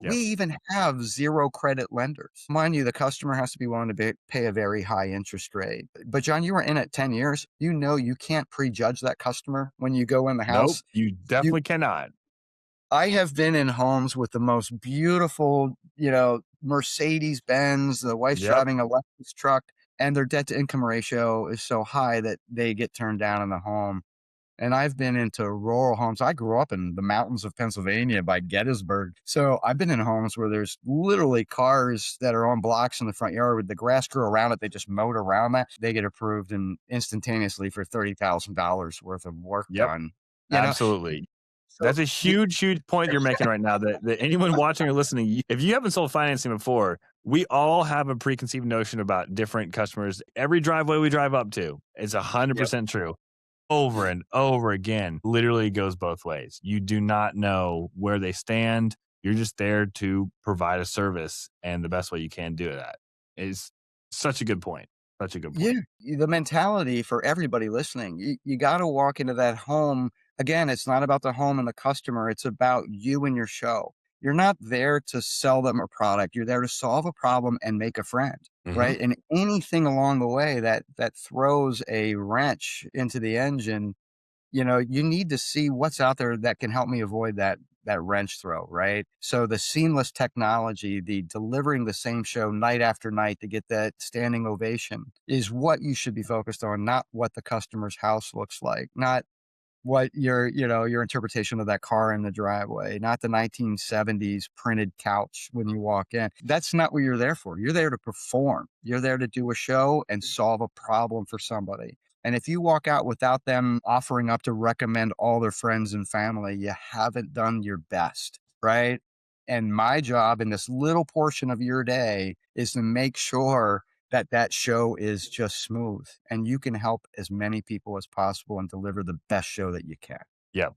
We Yep. even have zero credit lenders. Mind you, the customer has to be willing to pay a very high interest rate. But John, you were in it 10 years. You know, you can't prejudge that customer when you go in the Nope. house. You You, definitely cannot. I have been in homes with the most beautiful, Mercedes Benz. The wife's Yep. driving a Lexus truck, and their debt to income ratio is so high that they get turned down in the home. And I've been into rural homes. I grew up in the mountains of Pennsylvania by Gettysburg. So I've been in homes where there's literally cars that are on blocks in the front yard with the grass grew around it. They just mowed around that. They get approved and instantaneously for $30,000 worth of work Yep. done. You know, Absolutely. so That's a huge, huge point you're making right now that anyone watching or listening, if you haven't sold financing before, we all have a preconceived notion about different customers. Every driveway we drive up to is yep. 100% true. Over and over again, literally goes both ways. You do not know where they stand. You're just there to provide a service, and the best way you can do that is such a good point. Such a good Yeah, point. the mentality for everybody listening, you gotta walk into that home. Again, it's not about the home and the customer, it's about you and your show. You're not there to sell them a product, you're there to solve a problem and make a friend, Mhm. right? And anything along the way that throws a wrench into the engine, you need to see what's out there that can help me avoid that wrench throw, right? So the seamless technology, the delivering the same show night after night to get that standing ovation is what you should be focused on, not what the customer's house looks like, not what your interpretation of that car in the driveway, not the 1970s printed couch when you walk in. That's not what you're there for. You're there to perform. You're there to do a show and solve a problem for somebody. And if you walk out without them offering up to recommend all their friends and family, you haven't done your best, right? And my job in this little portion of your day is to make sure that show is just smooth and you can help as many people as possible and deliver the best show that you can. Yeah.